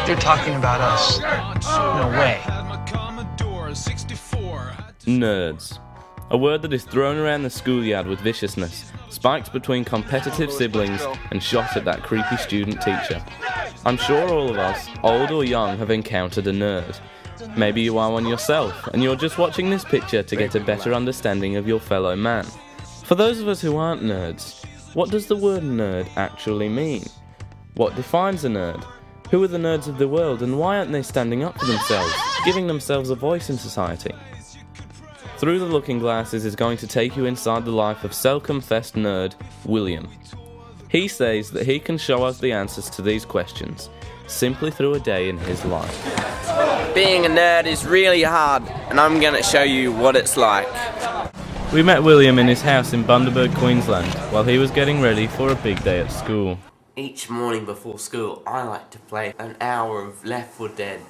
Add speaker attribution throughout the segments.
Speaker 1: think they're talking about us. No way.
Speaker 2: Nerds. A word that is thrown around the schoolyard with viciousness, spiked between competitive siblings and shot at that creepy student teacher. I'm sure all of us, old or young, have encountered a nerd. Maybe you are one yourself, and you're just watching this picture to get a better understanding of your fellow man. For those of us who aren't nerds, what does the word nerd actually mean? What defines a nerd? Who are the nerds of the world, and why aren't they standing up for themselves, giving themselves a voice in society? Through the Looking Glasses is going to take you inside the life of self-confessed nerd, William. He says that he can show us the answers to these questions, simply through a day in his life.
Speaker 3: Being a nerd is really hard, and I'm going to show you what it's like.
Speaker 2: We met William in his house in Bundaberg, Queensland, while he was getting ready for a big day at school.
Speaker 3: Each morning before school, I like to play an hour of Left 4 Dead.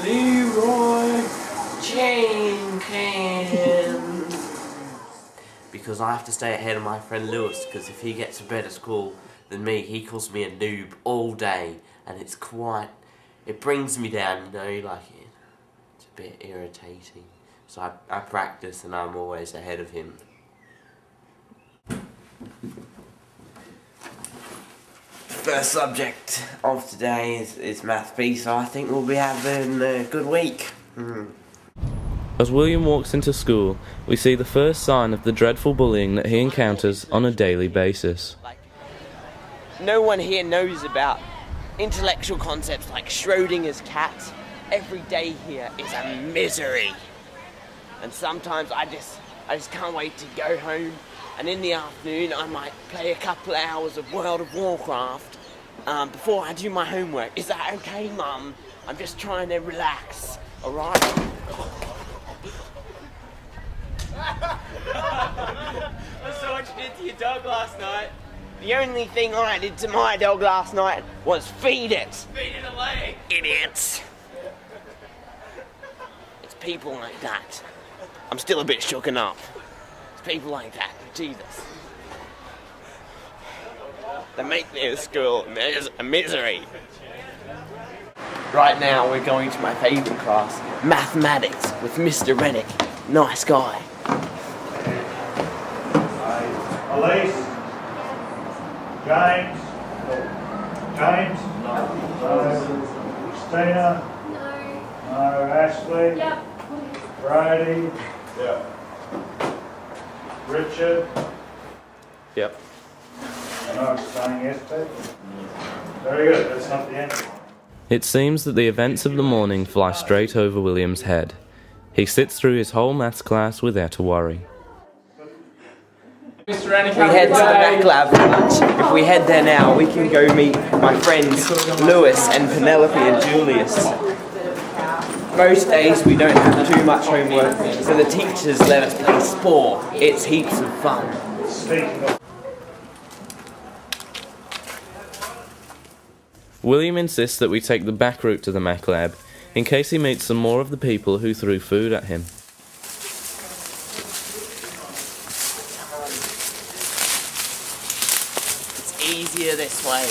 Speaker 3: Leroy Jenkins! Because I have to stay ahead of my friend Lewis, because if he gets a better score than me, he calls me a noob all day, and it brings me down, you know, like it's a bit irritating. So I practice and I'm always ahead of him. First subject of today is Math B, so I think we'll be having a good week.
Speaker 2: As William walks into school, we see the first sign of the dreadful bullying that he encounters on a daily basis.
Speaker 3: No one here knows about intellectual concepts like Schrodinger's cat. Every day here is a misery. And sometimes I just can't wait to go home, and in the afternoon I might play a couple of hours of World of Warcraft before I do my homework. Is that okay, Mum? I'm just trying to relax, alright? I saw what you did to your dog last night. The only thing I did to my dog last night was feed it. Feed it a leg. Idiots. It's people like that. I'm still a bit shooken up. It's people like that. Jesus. They make their school a misery. Right now we're going to my favourite class, mathematics, with Mr. Reddick. Nice guy.
Speaker 4: Elise, James, no. Christina, no. Ashley,
Speaker 5: Yep.
Speaker 4: Brady, Richard.
Speaker 2: Yep.
Speaker 4: I know I was saying yes to. Very good, that's not the end.
Speaker 2: It seems that the events of the morning fly straight over William's head. He sits through his whole maths class without a worry.
Speaker 3: We head to the Mac Lab for lunch. If we head there now, we can go meet my friends Lewis and Penelope and Julius. Most days we don't have too much homework, so the teachers let us play sport. It's heaps of fun.
Speaker 2: William insists that we take the back route to the Mac Lab, in case he meets some more of the people who threw food at him.
Speaker 3: Easier this way.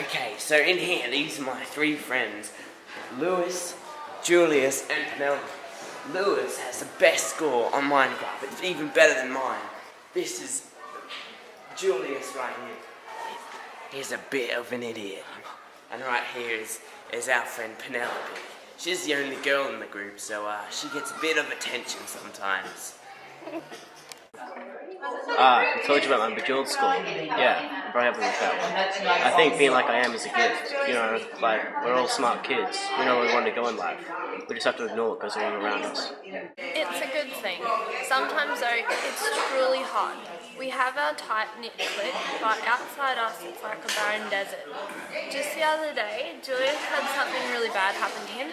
Speaker 3: Okay, so in here, these are my three friends, Lewis, Julius, and Penelope. Lewis has the best score on Minecraft. It's even better than mine. This is Julius right here. He's a bit of an idiot. And right here is our friend Penelope. She's the only girl in the group, so she gets a bit of attention sometimes.
Speaker 6: I told you about my Bejeweled score. Yeah, I'm very happy with that one. I think being like I am is a gift. You know, like, we're all smart kids. We know where we want to go in life. We just have to ignore what goes on around us.
Speaker 5: It's a good thing. Sometimes though, it's truly hard. We have our tight-knit clique, but outside us it's like a barren desert. Just the other day, Julius had something really bad happen to him.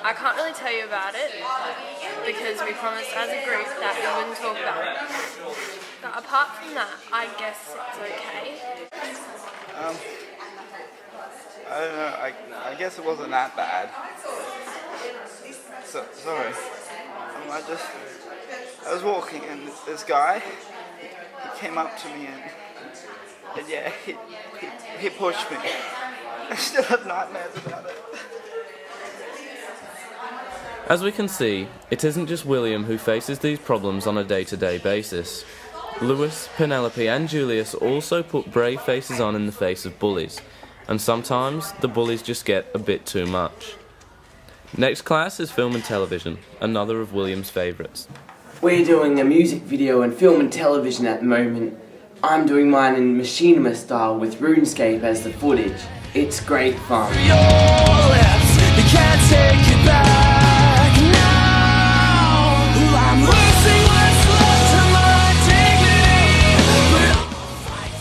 Speaker 5: I can't really tell you about it, because we promised as a group that we wouldn't talk about it. But apart from that, I guess it's okay.
Speaker 7: I don't know, I guess it wasn't that bad. Sorry. I was walking and this guy, he came up to me and yeah, he pushed me. I still have nightmares about it.
Speaker 2: As we can see, it isn't just William who faces these problems on a day-to-day basis. Lewis, Penelope and Julius also put brave faces on in the face of bullies, and sometimes the bullies just get a bit too much. Next class is film and television, another of William's favourites.
Speaker 3: We're doing a music video and film and television at the moment. I'm doing mine in machinima style with RuneScape as the footage. It's great fun.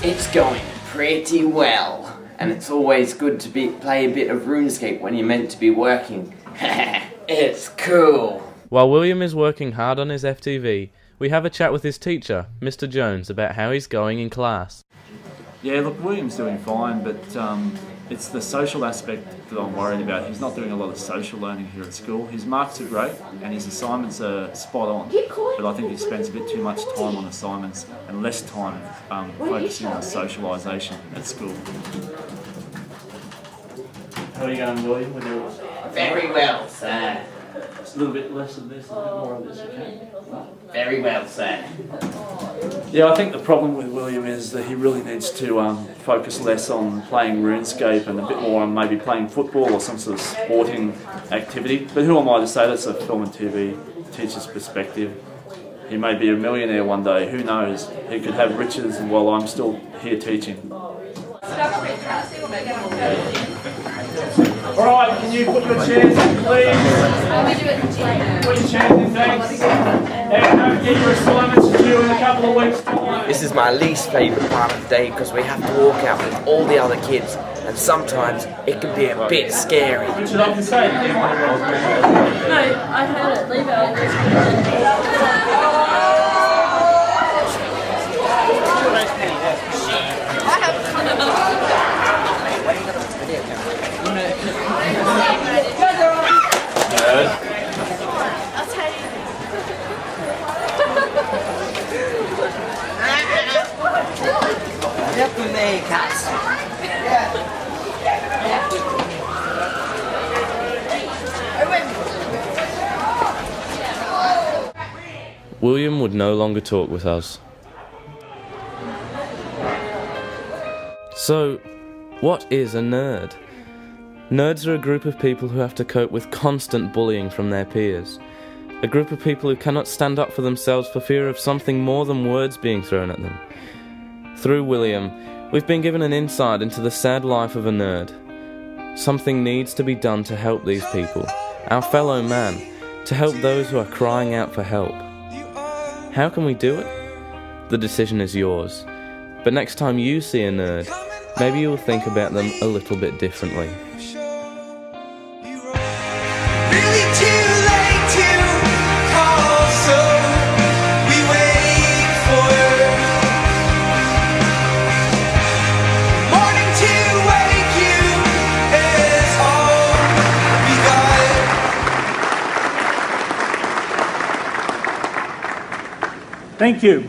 Speaker 3: It's going pretty well, and it's always good to play a bit of RuneScape when you're meant to be working. It's cool.
Speaker 2: While William is working hard on his FTV, we have a chat with his teacher, Mr. Jones, about how he's going in class.
Speaker 8: Yeah, look, William's doing fine, but it's the social aspect that I'm worried about. He's not doing a lot of social learning here at school. His marks are great and his assignments are spot on, but I think he spends a bit too much time on assignments and less time focusing on socialisation at school. How are you going, William, with your...
Speaker 3: Very well, sir.
Speaker 8: Just a little bit less of this, a bit more of this, okay?
Speaker 3: Very well, sir.
Speaker 8: Yeah, I think the problem with William is that he really needs to focus less on playing RuneScape and a bit more on maybe playing football or some sort of sporting activity. But who am I to say? That's a film and TV teacher's perspective. He may be a millionaire one day, who knows? He could have riches while I'm still here teaching. Alright, can you put your chairs in, please? Put your chairs in, thanks. And don't get your assignments due in a couple of weeks' time.
Speaker 3: This is my least favourite part of the day because we have to walk out with all the other kids, and sometimes it can be a bit scary.
Speaker 8: Would you like to say?
Speaker 5: No, I heard it. Leave it.
Speaker 2: William would no longer talk with us. So, what is a nerd? Nerds are a group of people who have to cope with constant bullying from their peers. A group of people who cannot stand up for themselves for fear of something more than words being thrown at them. Through William, we've been given an insight into the sad life of a nerd. Something needs to be done to help these people, our fellow man, to help those who are crying out for help. How can we do it? The decision is yours. But next time you see a nerd, maybe you'll think about them a little bit differently.
Speaker 4: Thank you.